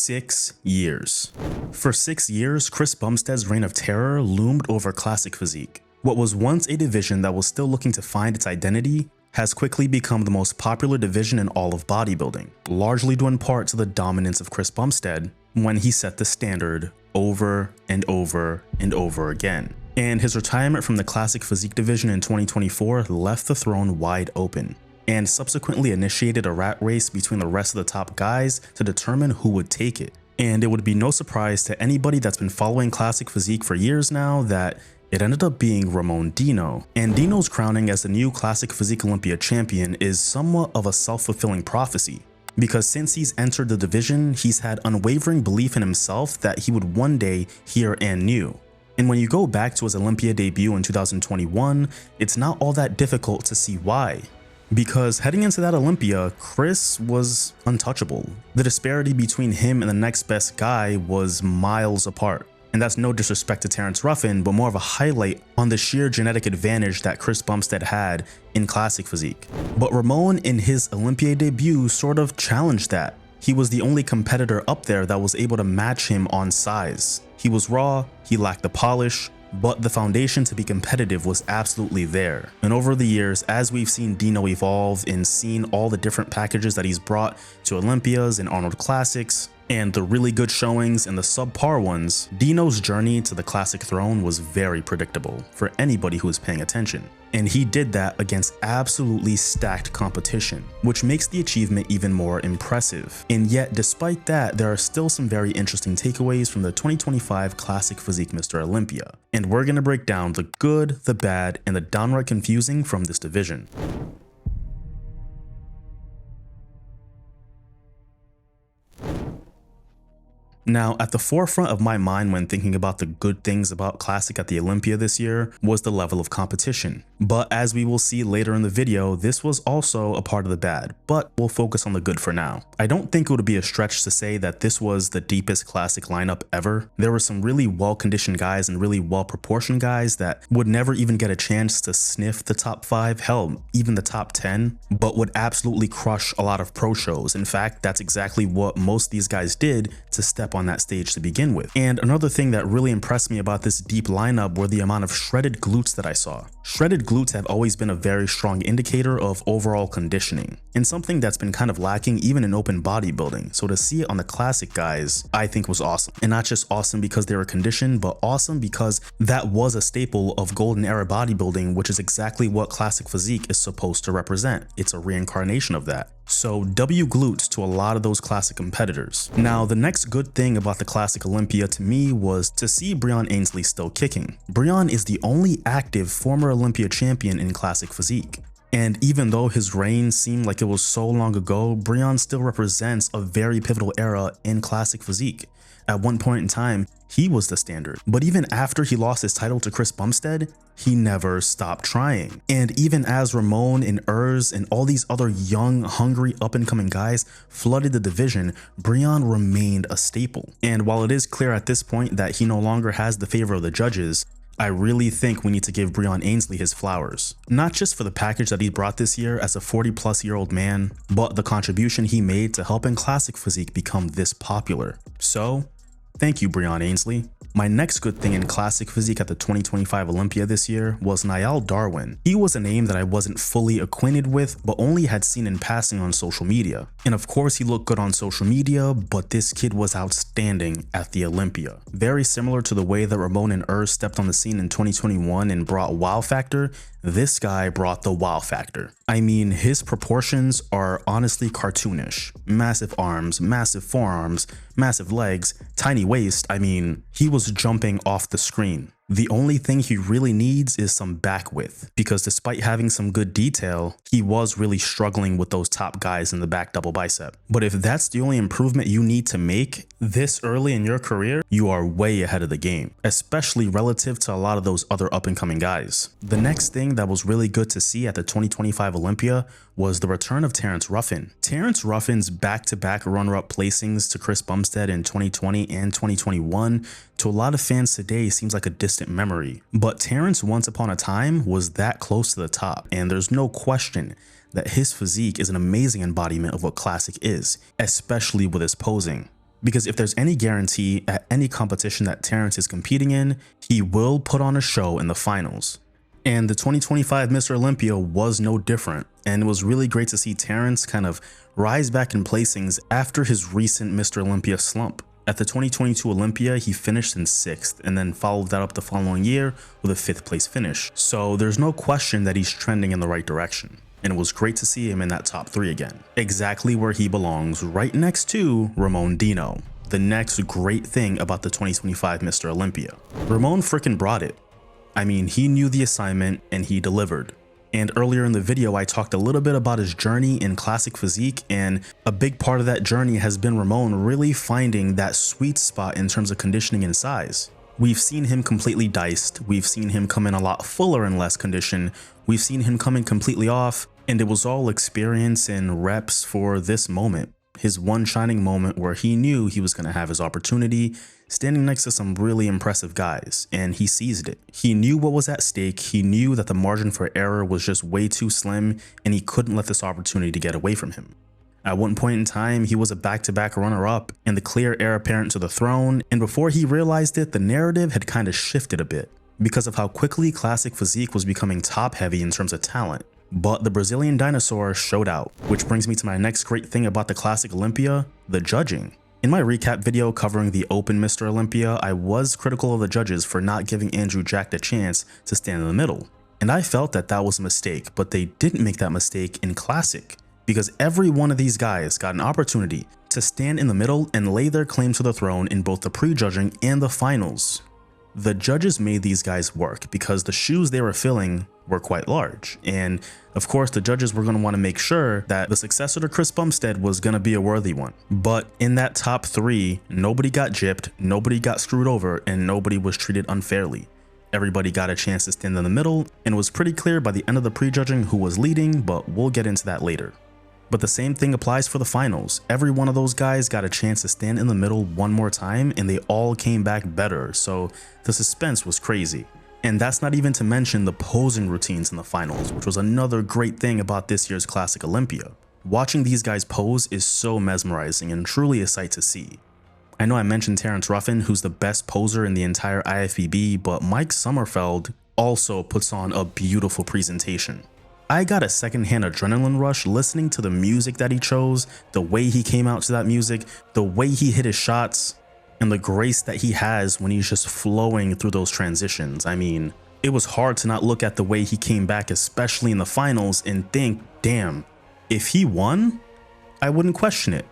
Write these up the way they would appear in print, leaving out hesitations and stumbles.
6 years. For 6 years, Chris Bumstead's reign of terror loomed over Classic Physique. What was once a division that was still looking to find its identity has quickly become the most popular division in all of bodybuilding, largely due in part to the dominance of Chris Bumstead when he set the standard over and over and over again. And his retirement from the Classic Physique division in 2024 left the throne wide open, and subsequently initiated a rat race between the rest of the top guys to determine who would take it. And it would be no surprise to anybody that's been following Classic Physique for years now that it ended up being Ramon Dino. And Dino's crowning as the new Classic Physique Olympia champion is somewhat of a self-fulfilling prophecy, because since he's entered the division, he's had unwavering belief in himself that he would one day hear and new. And when you go back to his Olympia debut in 2021, it's not all that difficult to see why. Because heading into that Olympia, Chris was untouchable. The disparity between him and the next best guy was miles apart. And that's no disrespect to Terrence Ruffin, but more of a highlight on the sheer genetic advantage that Chris Bumstead had in Classic Physique. But Ramon in his Olympia debut sort of challenged that. He was the only competitor up there that was able to match him on size. He was raw, he lacked the polish, but the foundation to be competitive was absolutely there. And over the years, as we've seen Dino evolve and seen all the different packages that he's brought to Olympias and Arnold Classics, and the really good showings and the subpar ones, Dino's journey to the Classic throne was very predictable for anybody who was paying attention. And he did that against absolutely stacked competition, which makes the achievement even more impressive. And yet, despite that, there are still some very interesting takeaways from the 2025 Classic Physique Mr. Olympia. And we're gonna break down the good, the bad, and the downright confusing from this division. Now, at the forefront of my mind when thinking about the good things about Classic at the Olympia this year was the level of competition. But as we will see later in the video, this was also a part of the bad, but we'll focus on the good for now. I don't think it would be a stretch to say that this was the deepest Classic lineup ever. There were some really well-conditioned guys and really well-proportioned guys that would never even get a chance to sniff the top 5, hell, even the top 10, but would absolutely crush a lot of pro shows. In fact, that's exactly what most of these guys did to step on that stage to begin with. And another thing that really impressed me about this deep lineup were the amount of shredded glutes that I saw. Shredded glutes have always been a very strong indicator of overall conditioning, and something that's been kind of lacking even in open bodybuilding. So to see it on the Classic guys, I think was awesome. And not just awesome because they were conditioned, but awesome because that was a staple of golden era bodybuilding, which is exactly what Classic Physique is supposed to represent. It's a reincarnation of that. So W glutes to a lot of those Classic competitors. Now, the next good thing about the Classic Olympia to me was to see Breon Ainsley still kicking. Breon is the only active former Olympia champion in Classic Physique. And even though his reign seemed like it was so long ago, Breon still represents a very pivotal era in Classic Physique. At one point in time, he was the standard. But even after he lost his title to Chris Bumstead, he never stopped trying. And even as Ramon and Urs and all these other young, hungry, up-and-coming guys flooded the division, Breon remained a staple. And while it is clear at this point that he no longer has the favor of the judges, I really think we need to give Breon Ainsley his flowers. Not just for the package that he brought this year as a 40-plus-year-old man, but the contribution he made to helping Classic Physique become this popular. So, thank you, Breon Ainsley. My next good thing in Classic Physique at the 2025 Olympia this year was Niall Darwin. He was a name that I wasn't fully acquainted with, but only had seen in passing on social media. And of course he looked good on social media, but this kid was outstanding at the Olympia. Very similar to the way that Ramon and Urs stepped on the scene in 2021 and brought wow factor, this guy brought the wow factor. I mean, his proportions are honestly cartoonish. Massive arms, massive forearms, massive legs, tiny waist. I mean, he was jumping off the screen. The only thing he really needs is some back width, because despite having some good detail, he was really struggling with those top guys in the back double bicep. But if that's the only improvement you need to make this early in your career, you are way ahead of the game, especially relative to a lot of those other up-and-coming guys. The next thing that was really good to see at the 2025 Olympia was the return of Terrence Ruffin. Terrence Ruffin's back-to-back runner-up placings to Chris Bumstead in 2020 and 2021 to a lot of fans today seems like a distant memory. But Terrence once upon a time was that close to the top, and there's no question that his physique is an amazing embodiment of what Classic is, especially with his posing. Because if there's any guarantee at any competition that Terrence is competing in, he will put on a show in the finals. And the 2025 Mr. Olympia was no different, and it was really great to see Terrence kind of rise back in placings after his recent Mr. Olympia slump. At the 2022 Olympia, he finished in 6th and then followed that up the following year with a 5th place finish. So there's no question that he's trending in the right direction. And it was great to see him in that top 3 again. Exactly where he belongs, right next to Ramon Dino. The next great thing about the 2025 Mr. Olympia. Ramon frickin' brought it. I mean, he knew the assignment and he delivered. And earlier in the video, I talked a little bit about his journey in Classic Physique, and a big part of that journey has been Ramon really finding that sweet spot in terms of conditioning and size. We've seen him completely diced, we've seen him come in a lot fuller and less condition, we've seen him come in completely off, and it was all experience and reps for this moment. His one shining moment where he knew he was going to have his opportunity, standing next to some really impressive guys, and he seized it. He knew what was at stake, he knew that the margin for error was just way too slim, and he couldn't let this opportunity get away from him. At one point in time, he was a back-to-back runner-up and the clear heir apparent to the throne, and before he realized it, the narrative had kind of shifted a bit because of how quickly Classic Physique was becoming top-heavy in terms of talent. But the Brazilian dinosaur showed out, which brings me to my next great thing about the Classic Olympia, the judging. In my recap video covering the Open Mr. Olympia, I was critical of the judges for not giving Andrew Jack the chance to stand in the middle. And I felt that that was a mistake, but they didn't make that mistake in Classic, because every one of these guys got an opportunity to stand in the middle and lay their claim to the throne in both the pre-judging and the finals. The judges made these guys work because the shoes they were filling were quite large, and of course the judges were going to want to make sure that the successor to Chris Bumstead was going to be a worthy one. But in that top 3, nobody got gypped, nobody got screwed over, and nobody was treated unfairly. Everybody got a chance to stand in the middle, and it was pretty clear by the end of the pre-judging who was leading, but we'll get into that later. But the same thing applies for the finals. Every one of those guys got a chance to stand in the middle one more time, and they all came back better, so the suspense was crazy. And that's not even to mention the posing routines in the finals, which was another great thing about this year's Classic Olympia. Watching these guys pose is so mesmerizing and truly a sight to see. I know I mentioned Terrence Ruffin, who's the best poser in the entire IFBB, but Mike Sommerfeld also puts on a beautiful presentation. I got a secondhand adrenaline rush listening to the music that he chose, the way he came out to that music, the way he hit his shots, and the grace that he has when he's just flowing through those transitions. I mean, it was hard to not look at the way he came back, especially in the finals, and think, damn, if he won, I wouldn't question it.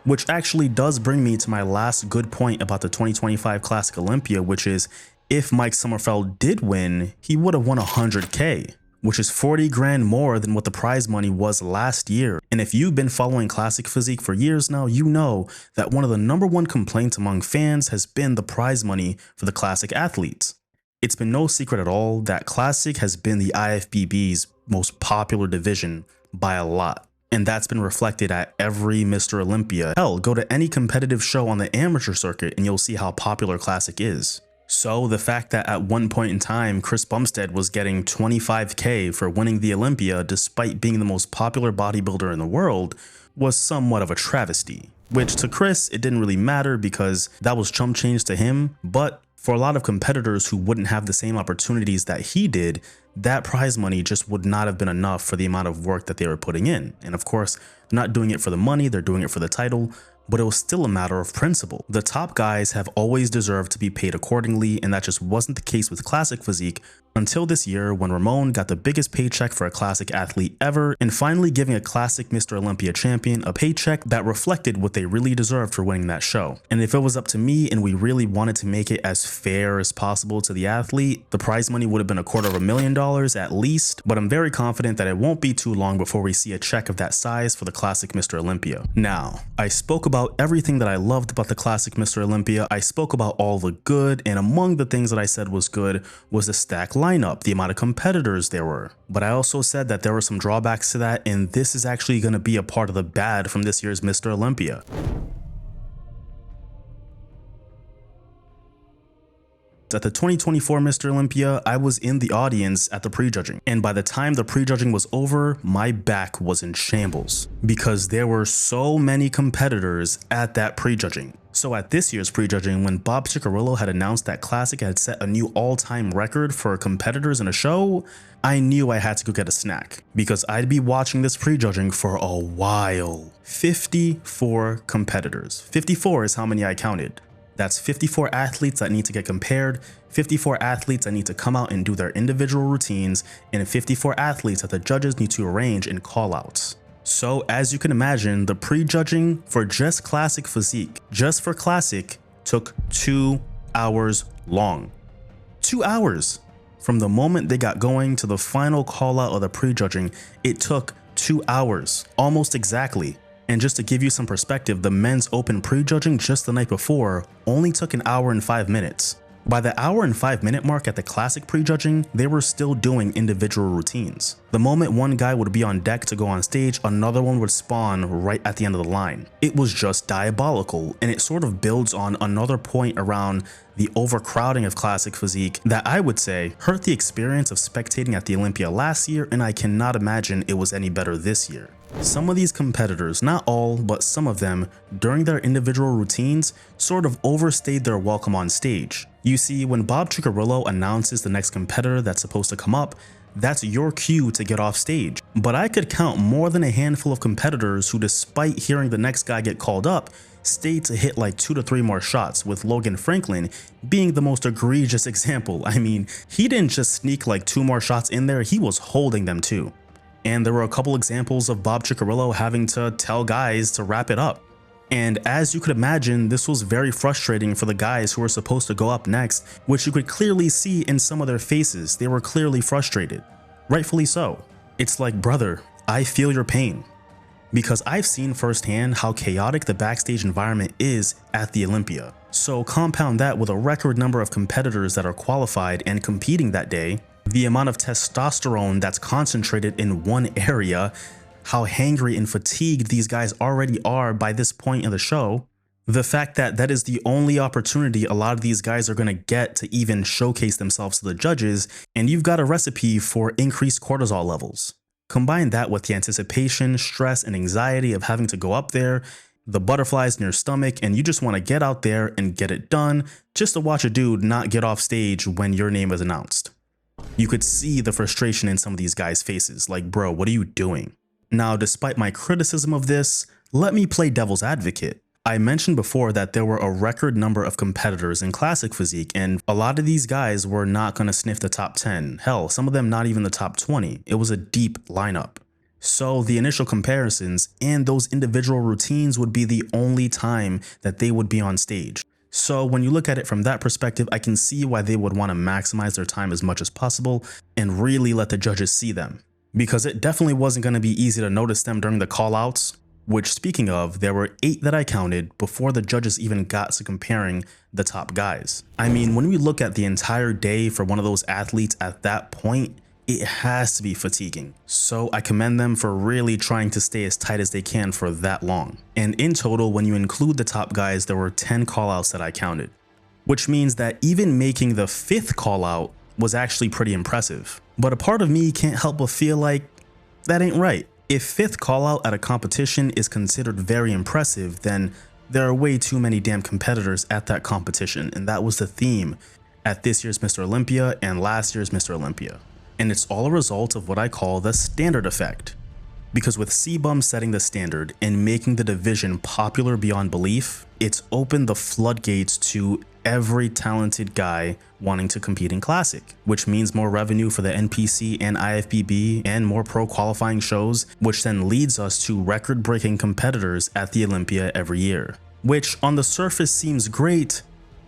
Which actually does bring me to my last good point about the 2025 Classic Olympia, which is if Mike Sommerfeld did win, he would have won 100K. Which is 40 grand more than what the prize money was last year. And if you've been following Classic Physique for years now, you know that one of the #1 complaints among fans has been the prize money for the Classic athletes. It's been no secret at all that Classic has been the IFBB's most popular division by a lot. And that's been reflected at every Mr. Olympia. Hell, go to any competitive show on the amateur circuit and you'll see how popular Classic is. So the fact that at one point in time, Chris Bumstead was getting 25K for winning the Olympia despite being the most popular bodybuilder in the world was somewhat of a travesty. Which to Chris, it didn't really matter because that was chump change to him, but for a lot of competitors who wouldn't have the same opportunities that he did, that prize money just would not have been enough for the amount of work that they were putting in. And of course, they're not doing it for the money, they're doing it for the title, but it was still a matter of principle. The top guys have always deserved to be paid accordingly, and that just wasn't the case with Classic Physique until this year when Ramon got the biggest paycheck for a Classic athlete ever, and finally giving a Classic Mr. Olympia champion a paycheck that reflected what they really deserved for winning that show. And if it was up to me and we really wanted to make it as fair as possible to the athlete, the prize money would have been $250,000 at least, but I'm very confident that it won't be too long before we see a check of that size for the Classic Mr. Olympia. Now, I spoke about everything that I loved about the Classic Mr. Olympia. I spoke about all the good, and among the things that I said was good was the stack lineup, the amount of competitors there were. But I also said that there were some drawbacks to that, and this is actually going to be a part of the bad from this year's Mr. Olympia. At the 2024 Mr. Olympia, I was in the audience at the prejudging, and by the time the prejudging was over, my back was in shambles because there were so many competitors at that prejudging. So at this year's prejudging, when Bob Ciccarello had announced that Classic had set a new all-time record for competitors in a show, I knew I had to go get a snack because I'd be watching this prejudging for a while. 54 competitors. 54 is how many I counted. That's 54 athletes that need to get compared, 54 athletes that need to come out and do their individual routines, and 54 athletes that the judges need to arrange in call-outs. So as you can imagine, the prejudging for just Classic Physique, just for Classic, took 2 hours long. 2 hours! From the moment they got going to the final call-out of the prejudging, it took 2 hours, almost exactly. And just to give you some perspective, the men's open prejudging just the night before only took an hour and 5 minutes. By the hour and 5 minute mark at the Classic prejudging, they were still doing individual routines. The moment one guy would be on deck to go on stage, another one would spawn right at the end of the line. It was just diabolical, and it sort of builds on another point around the overcrowding of Classic Physique that I would say hurt the experience of spectating at the Olympia last year, and I cannot imagine it was any better this year. Some of these competitors, not all, but some of them, during their individual routines, sort of overstayed their welcome on stage. You see, when Bob Ciccarello announces the next competitor that's supposed to come up, that's your cue to get off stage. But I could count more than a handful of competitors who, despite hearing the next guy get called up, stayed to hit like 2 to 3 more shots, with Logan Franklin being the most egregious example. I mean, he didn't just sneak like 2 more shots in there, he was holding them too. And there were a couple examples of Bob Ciccarello having to tell guys to wrap it up. And as you could imagine, this was very frustrating for the guys who were supposed to go up next, which you could clearly see in some of their faces. They were clearly frustrated. Rightfully so. It's like, brother, I feel your pain. Because I've seen firsthand how chaotic the backstage environment is at the Olympia. So compound that with a record number of competitors that are qualified and competing that day, the amount of testosterone that's concentrated in one area, how hangry and fatigued these guys already are by this point in the show, the fact that that is the only opportunity a lot of these guys are going to get to even showcase themselves to the judges, and you've got a recipe for increased cortisol levels. Combine that with the anticipation, stress, and anxiety of having to go up there, the butterflies in your stomach, and you just want to get out there and get it done just to watch a dude not get off stage when your name is announced. You could see the frustration in some of these guys' faces, like, bro, what are you doing? Now, despite my criticism of this, let me play devil's advocate. I mentioned before that there were a record number of competitors in Classic Physique, and a lot of these guys were not going to sniff the top 10. Hell, some of them not even the top 20. It was a deep lineup. So the initial comparisons and those individual routines would be the only time that they would be on stage. So when you look at it from that perspective, I can see why they would want to maximize their time as much as possible and really let the judges see them. Because it definitely wasn't going to be easy to notice them during the call-outs, which, speaking of, there were 8 that I counted before the judges even got to comparing the top guys. I mean, when we look at the entire day for one of those athletes at that point, it has to be fatiguing. So I commend them for really trying to stay as tight as they can for that long. And in total, when you include the top guys, there were 10 callouts that I counted, which means that even making the 5th callout was actually pretty impressive. But a part of me can't help but feel like that ain't right. If 5th callout at a competition is considered very impressive, then there are way too many damn competitors at that competition, and that was the theme at this year's Mr. Olympia and last year's Mr. Olympia. And it's all a result of what I call the standard effect. Because with C-Bum setting the standard and making the division popular beyond belief, it's opened the floodgates to every talented guy wanting to compete in Classic, which means more revenue for the NPC and IFBB and more pro qualifying shows, which then leads us to record-breaking competitors at the Olympia every year, which on the surface seems great,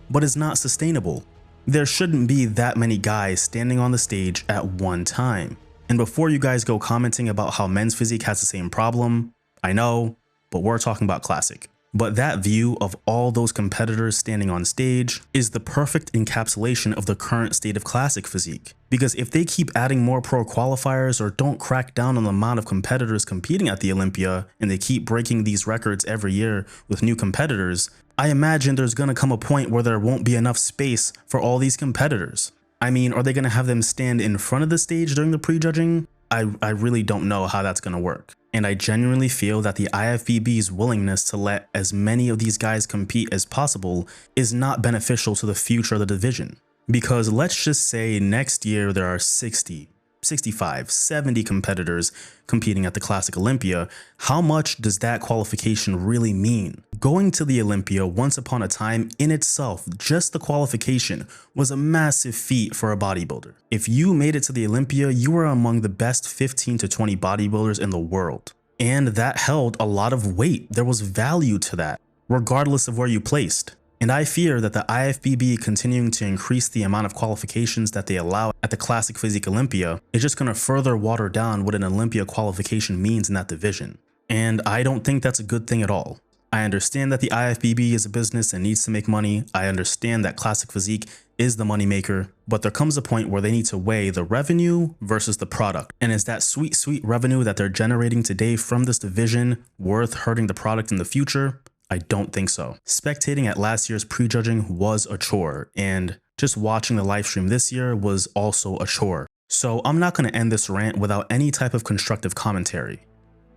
but is not sustainable. There shouldn't be that many guys standing on the stage at one time. And before you guys go commenting about how men's physique has the same problem, I know, but we're talking about Classic. But that view of all those competitors standing on stage is the perfect encapsulation of the current state of Classic Physique. Because if they keep adding more pro qualifiers or don't crack down on the amount of competitors competing at the Olympia, and they keep breaking these records every year with new competitors, I imagine there's gonna come a point where there won't be enough space for all these competitors. I mean, are they gonna have them stand in front of the stage during the prejudging? I really don't know how that's gonna work. And I genuinely feel that the IFBB's willingness to let as many of these guys compete as possible is not beneficial to the future of the division. Because let's just say next year there are 60, 65, 70 competitors competing at the Classic Olympia. How much does that qualification really mean? Going to the Olympia once upon a time in itself, just the qualification, was a massive feat for a bodybuilder. If you made it to the Olympia, you were among the best 15 to 20 bodybuilders in the world. And that held a lot of weight. There was value to that, regardless of where you placed. And I fear that the IFBB continuing to increase the amount of qualifications that they allow at the Classic Physique Olympia is just going to further water down what an Olympia qualification means in that division. And I don't think that's a good thing at all. I understand that the IFBB is a business and needs to make money. I understand that Classic Physique is the moneymaker, but there comes a point where they need to weigh the revenue versus the product. And is that sweet, sweet revenue that they're generating today from this division worth hurting the product in the future? I don't think so. Spectating at last year's prejudging was a chore, and just watching the live stream this year was also a chore. So I'm not going to end this rant without any type of constructive commentary.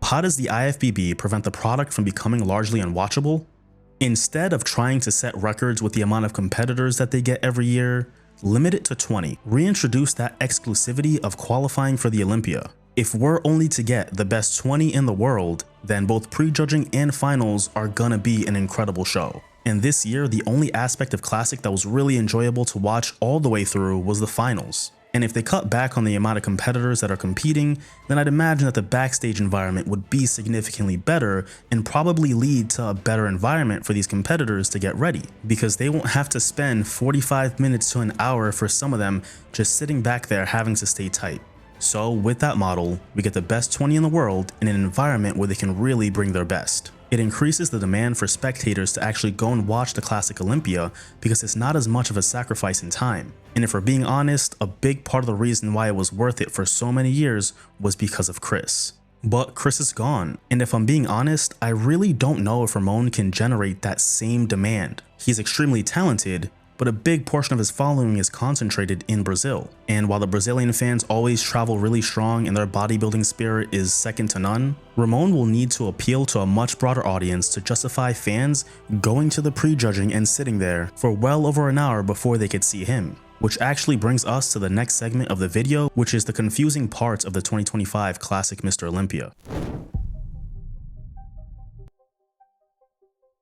How does the IFBB prevent the product from becoming largely unwatchable? Instead of trying to set records with the amount of competitors that they get every year, limit it to 20. Reintroduce that exclusivity of qualifying for the Olympia. If we're only to get the best 20 in the world, then both prejudging and finals are gonna be an incredible show. And this year, the only aspect of Classic that was really enjoyable to watch all the way through was the finals. And if they cut back on the amount of competitors that are competing, then I'd imagine that the backstage environment would be significantly better and probably lead to a better environment for these competitors to get ready, because they won't have to spend 45 minutes to an hour for some of them just sitting back there having to stay tight. So with that model, we get the best 20 in the world in an environment where they can really bring their best. It increases the demand for spectators to actually go and watch the Classic Olympia because it's not as much of a sacrifice in time. And if we're being honest, a big part of the reason why it was worth it for so many years was because of Chris. But Chris is gone, and if I'm being honest, I really don't know if Ramon can generate that same demand. He's extremely talented, but a big portion of his following is concentrated in Brazil. And while the Brazilian fans always travel really strong and their bodybuilding spirit is second to none, Ramon will need to appeal to a much broader audience to justify fans going to the prejudging and sitting there for well over an hour before they could see him. Which actually brings us to the next segment of the video, which is the confusing parts of the 2025 Classic Mr. Olympia.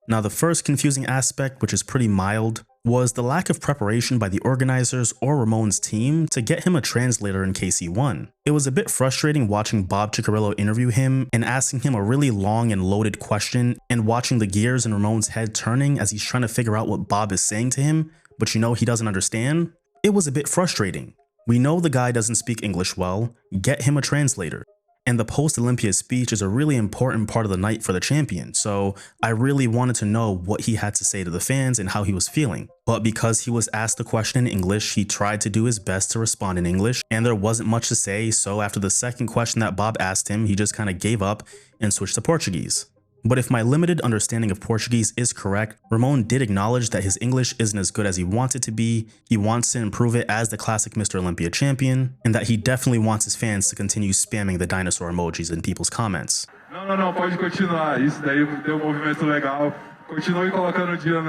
Now, the first confusing aspect, which is pretty mild, was the lack of preparation by the organizers or Ramon's team to get him a translator in case he won. It was a bit frustrating watching Bob Ciccarello interview him and asking him a really long and loaded question and watching the gears in Ramon's head turning as he's trying to figure out what Bob is saying to him, but you know he doesn't understand. It was a bit frustrating. We know the guy doesn't speak English well, get him a translator. And the post-Olympia speech is a really important part of the night for the champion, so I really wanted to know what he had to say to the fans and how he was feeling. But because he was asked the question in English, he tried to do his best to respond in English, and there wasn't much to say, so after the second question that Bob asked him, he just kind of gave up and switched to Portuguese. But if my limited understanding of Portuguese is correct, Ramon did acknowledge that his English isn't as good as he wants it to be, he wants to improve it as the Classic Mr. Olympia champion, and that he definitely wants his fans to continue spamming the dinosaur emojis in people's comments. Não, pode continuar, isso daí deu movimento legal. Continue colocando o dia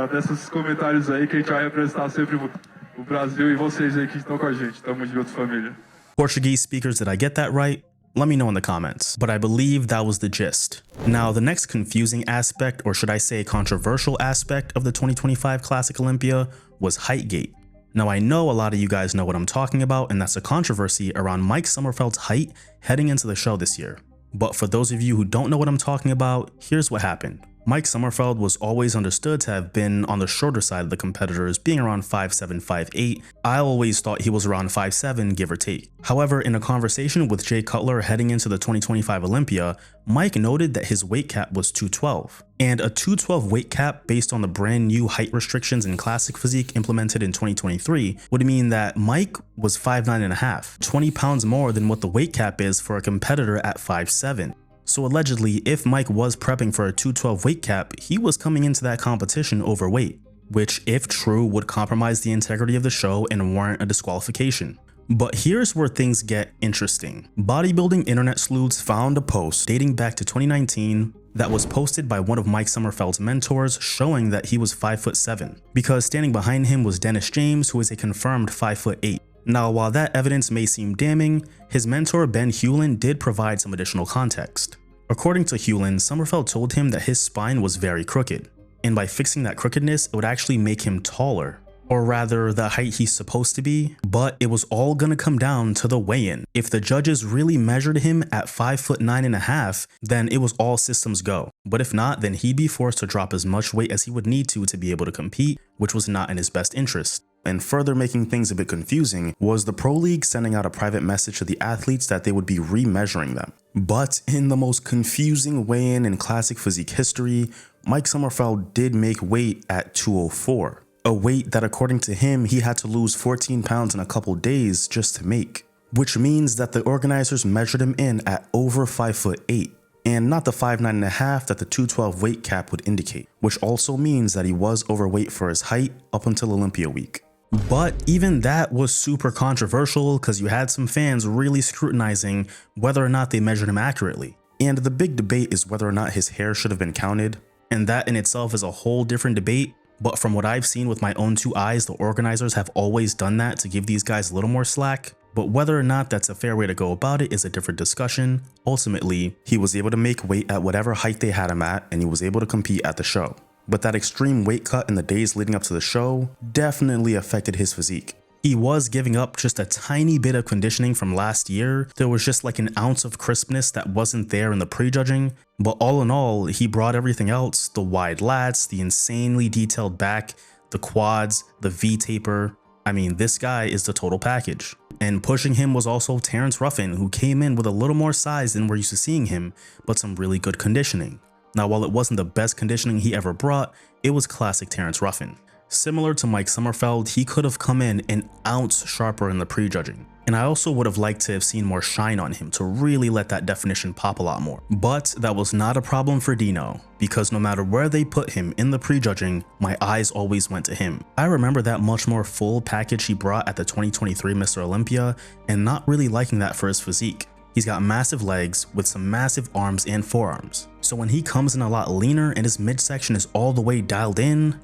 desses comentários aí que a gente vai representar sempre o Brasil e vocês aí que estão com a gente. Tamo junto, família. Portuguese speakers, did I get that right? Let me know in the comments, but I believe that was the gist. Now, the next confusing aspect, or should I say controversial aspect of the 2025 Classic Olympia was Heightgate. Now, I know a lot of you guys know what I'm talking about, and that's a controversy around Mike Sommerfeld's height heading into the show this year. But for those of you who don't know what I'm talking about, here's what happened. Mike Sommerfeld was always understood to have been on the shorter side of the competitors, being around 5'7", 5'8". I always thought he was around 5'7", give or take. However, in a conversation with Jay Cutler heading into the 2025 Olympia, Mike noted that his weight cap was 212. And a 212 weight cap based on the brand new height restrictions in Classic Physique implemented in 2023 would mean that Mike was 5'9.5", 20 pounds more than what the weight cap is for a competitor at 5'7". So allegedly, if Mike was prepping for a 212 weight cap, he was coming into that competition overweight, which if true would compromise the integrity of the show and warrant a disqualification. But here's where things get interesting. Bodybuilding internet sleuths found a post dating back to 2019 that was posted by one of Mike Sommerfeld's mentors showing that he was 5'7", because standing behind him was Dennis James, who is a confirmed 5'8". Now, while that evidence may seem damning, his mentor Ben Hewlin did provide some additional context. According to Hewlin, Sommerfeld told him that his spine was very crooked, and by fixing that crookedness, it would actually make him taller, or rather the height he's supposed to be, but it was all gonna come down to the weigh-in. If the judges really measured him at 5'9.5", then it was all systems go. But if not, then he'd be forced to drop as much weight as he would need to be able to compete, which was not in his best interest. And further making things a bit confusing was the Pro League sending out a private message to the athletes that they would be remeasuring them. But in the most confusing weigh-in in Classic Physique history, Mike Sommerfeld did make weight at 204. A weight that according to him, he had to lose 14 pounds in a couple days just to make. Which means that the organizers measured him in at over 5'8", and not the 5'9.5" that the 212 weight cap would indicate, which also means that he was overweight for his height up until Olympia week. But even that was super controversial because you had some fans really scrutinizing whether or not they measured him accurately. And the big debate is whether or not his hair should have been counted, and that in itself is a whole different debate. But from what I've seen with my own two eyes, the organizers have always done that to give these guys a little more slack. But whether or not that's a fair way to go about it is a different discussion. Ultimately, he was able to make weight at whatever height they had him at, and he was able to compete at the show. But that extreme weight cut in the days leading up to the show definitely affected his physique. He was giving up just a tiny bit of conditioning from last year. There was just like an ounce of crispness that wasn't there in the prejudging. But all in all, he brought everything else: the wide lats, the insanely detailed back, the quads, the V-taper. I mean, this guy is the total package. And pushing him was also Terrence Ruffin, who came in with a little more size than we're used to seeing him, but some really good conditioning. Now, while it wasn't the best conditioning he ever brought, it was classic Terrence Ruffin. Similar to Mike Sommerfeld, he could have come in an ounce sharper in the prejudging. And I also would have liked to have seen more shine on him to really let that definition pop a lot more. But that was not a problem for Dino, because no matter where they put him in the prejudging, my eyes always went to him. I remember that much more full package he brought at the 2023 Mr. Olympia, and not really liking that for his physique. He's got massive legs with some massive arms and forearms. So when he comes in a lot leaner and his midsection is all the way dialed in,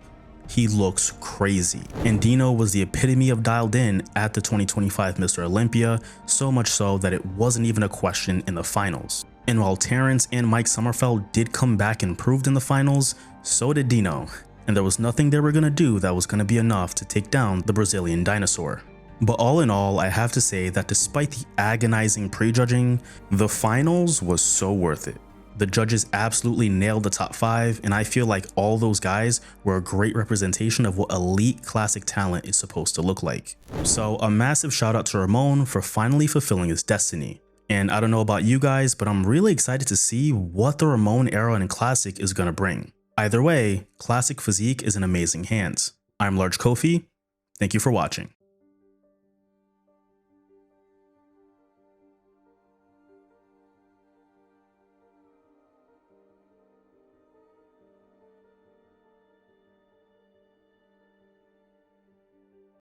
he looks crazy. And Dino was the epitome of dialed in at the 2025 Mr. Olympia, so much so that it wasn't even a question in the finals. And while Terrence and Mike Sommerfeld did come back improved in the finals, so did Dino. And there was nothing they were gonna do that was gonna be enough to take down the Brazilian dinosaur. But all in all, I have to say that despite the agonizing prejudging, the finals was so worth it. The judges absolutely nailed the top 5, and I feel like all those guys were a great representation of what elite classic talent is supposed to look like. So a massive shout out to Ramon for finally fulfilling his destiny. And I don't know about you guys, but I'm really excited to see what the Ramon era in Classic is gonna bring. Either way, Classic Physique is in amazing hands. I'm Large Kofi. Thank you for watching.